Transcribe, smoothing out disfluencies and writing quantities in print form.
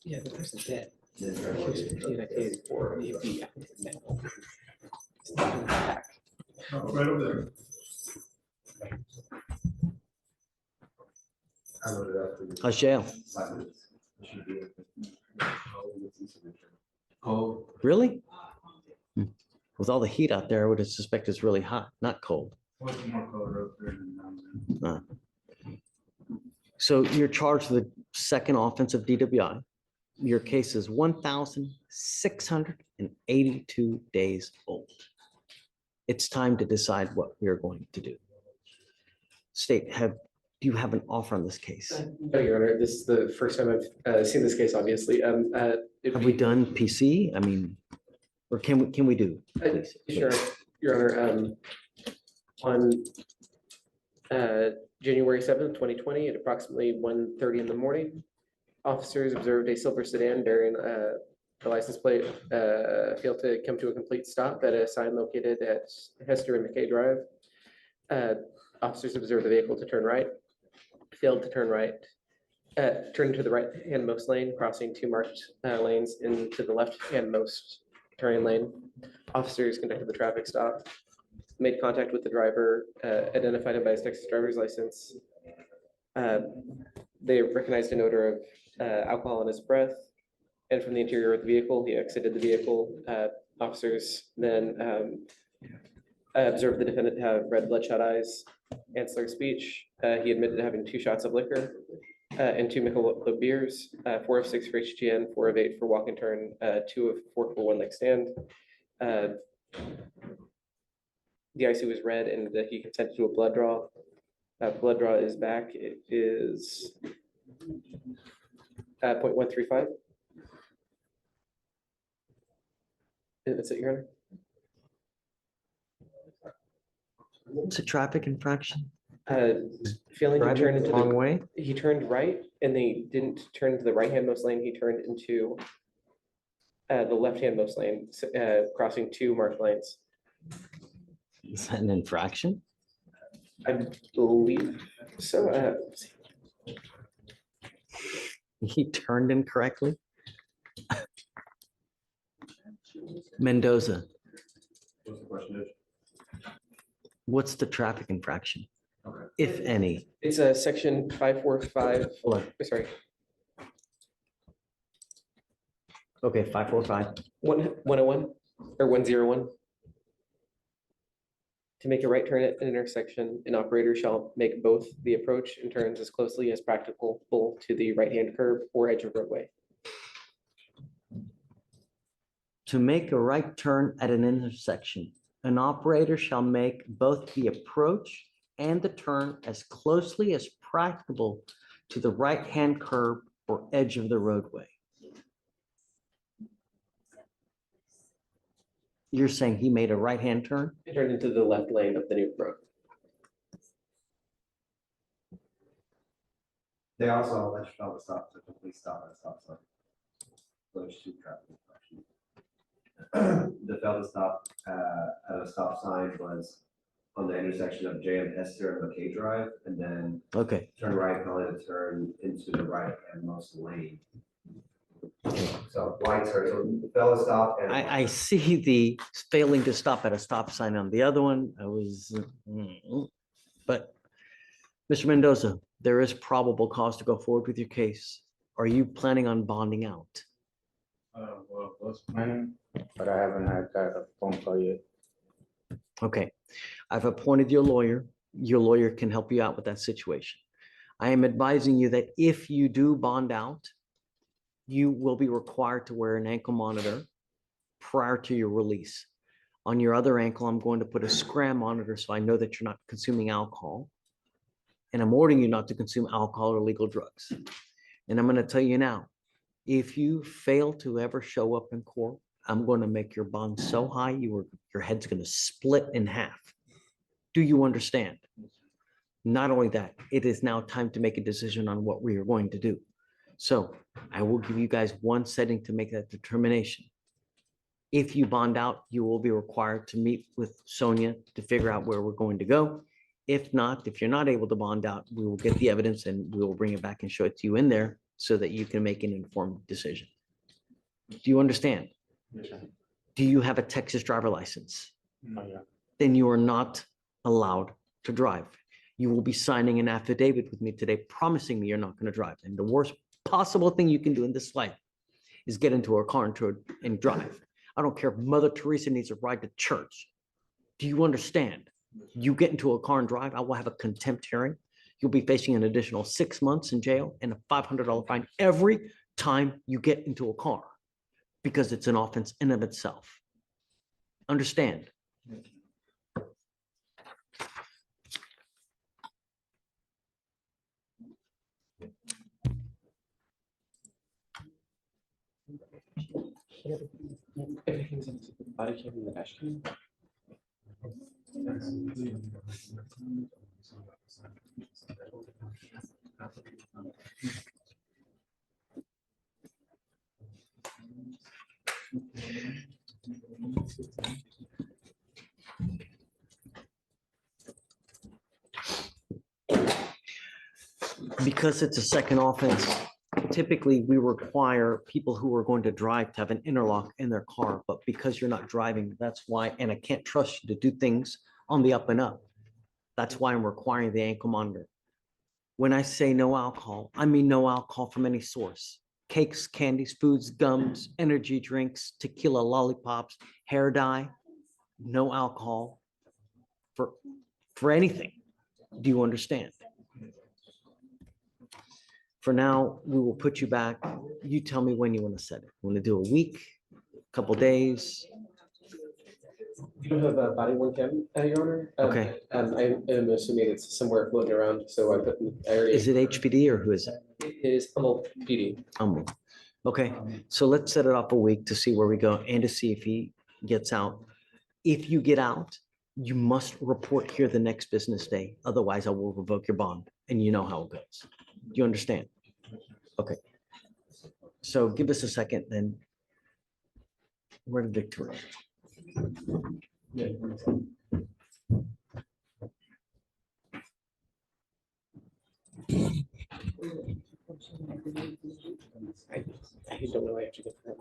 Yeah, the person's dead. Right over there. How's jail? Oh, Really? With all the heat out there, I would suspect it's really hot, not cold. So you're charged with the second offense of DWI. Your case is 1,682 days old. It's time to decide what we are going to do. State, do you have an offer on this case? No, Your Honor, this is the first time I've seen this case, obviously. Have we done PC? I mean, or can we do? Please, Sure, please. Your Honor, on January 7th, 2020, at approximately 1:30 in the morning, officers observed a silver sedan bearing the license plate failed to come to a complete stop at a sign located at Hester and McKay Drive. Officers observed the vehicle to turn right, failed to turn right, turned to the right-handmost lane, crossing two marked lanes into the left-handmost turning lane. Officers conducted the traffic stop, made contact with the driver, identified him by his Texas driver's license. They recognized an odor of alcohol in his breath, and from the interior of the vehicle, he exited the vehicle. Officers then observed the defendant to have red bloodshot eyes and slurred speech. He admitted to having 2 shots of liquor and 2 Michelob beers, 4 of 6 for HGN, 4 of 8 for walk and turn, 2 of 4 for one leg stand. The IC was red and that he consented to a blood draw. Blood draw is back. It is 0.135. That's it, Your Honor. It's a traffic infraction. Failing to Driving turn the into wrong the, way. he turned right and they didn't turn to the right-handmost lane. He turned into the left-handmost lane, crossing 2 marked lanes. Is that an infraction? I believe so. He turned incorrectly. Mendoza, What's the question, Judge? what's the traffic infraction, Okay. if any? It's a section 545. Hold on. Sorry, Okay, 545. 101 or 101. To make a right turn at an intersection, an operator shall make both the approach and turns as closely as practicable to the right-hand curb or edge of roadway. To make a right turn at an intersection, an operator shall make both the approach and the turn as closely as practicable to the right-hand curb or edge of the roadway. You're saying he made a right-hand turn? It turned into the left lane of the new road. They also alleged failed to stop to complete stop at a stop sign. Those 2 traffic infractions. The failed to stop at a stop sign was on the intersection of JM Hester and McKay Drive, and then Okay, turn right, calling to turn into the right-handmost lane. So right turn, so failed to stop. And I see the failing to stop at a stop sign on the other one. But Mr. Mendoza, there is probable cause to go forward with your case. Are you planning on bonding out? well, I was planning, but I haven't had that phone call yet. Okay, I've appointed your lawyer. Your lawyer can help you out with that situation. I am advising you that if you do bond out, you will be required to wear an ankle monitor prior to your release. On your other ankle, I'm going to put a SCRAM monitor so I know that you're not consuming alcohol. And I'm ordering you not to consume alcohol or illegal drugs. And I'm going to tell you now, if you fail to ever show up in court, I'm going to make your bond so high, your head's going to split in half. Do you understand? Not only that, it is now time to make a decision on what we are going to do. So I will give you guys one setting to make that determination. If you bond out, you will be required to meet with Sonia to figure out where we're going to go. If not, if you're not able to bond out, we will get the evidence and we will bring it back and show it to you in there so that you can make an informed decision. Do you understand? Yes, sir. Do you have a Texas driver license? No, yeah. Then you are not allowed to drive. You will be signing an affidavit with me today, promising me you're not going to drive. And the worst possible thing you can do in this life is get into a car and drive. I don't care if Mother Teresa needs a ride to church. Do you understand? You get into a car and drive, I will have a contempt hearing. You'll be facing an additional 6 months in jail and a $500 fine every time you get into a car because it's an offense in of itself. Understand? Everything's in the body cam and the dash cam. Because it's a second offense, typically we require people who are going to drive to have an interlock in their car, but because you're not driving, that's why, and I can't trust you to do things on the up and up. That's why I'm requiring the ankle monitor. When I say no alcohol, I mean no alcohol from any source. Cakes, candies, foods, gums, energy drinks, tequila, lollipops, hair dye, no alcohol for anything. Do you understand? For now, we will put you back. You tell me when you want to set it. Want to do a week, couple days? You don't have a body worn cam, Your Honor? Okay. I am assuming it's somewhere floating around, so I already. Is it HPD or who is it? It is Humboldt PD. Okay, so let's set it up a week to see where we go and to see if he gets out. If you get out, you must report here the next business day. Otherwise, I will revoke your bond, and you know how it goes. Do you understand? Okay. So give us a second, then. Where did Victoria? I don't know. I have to get that.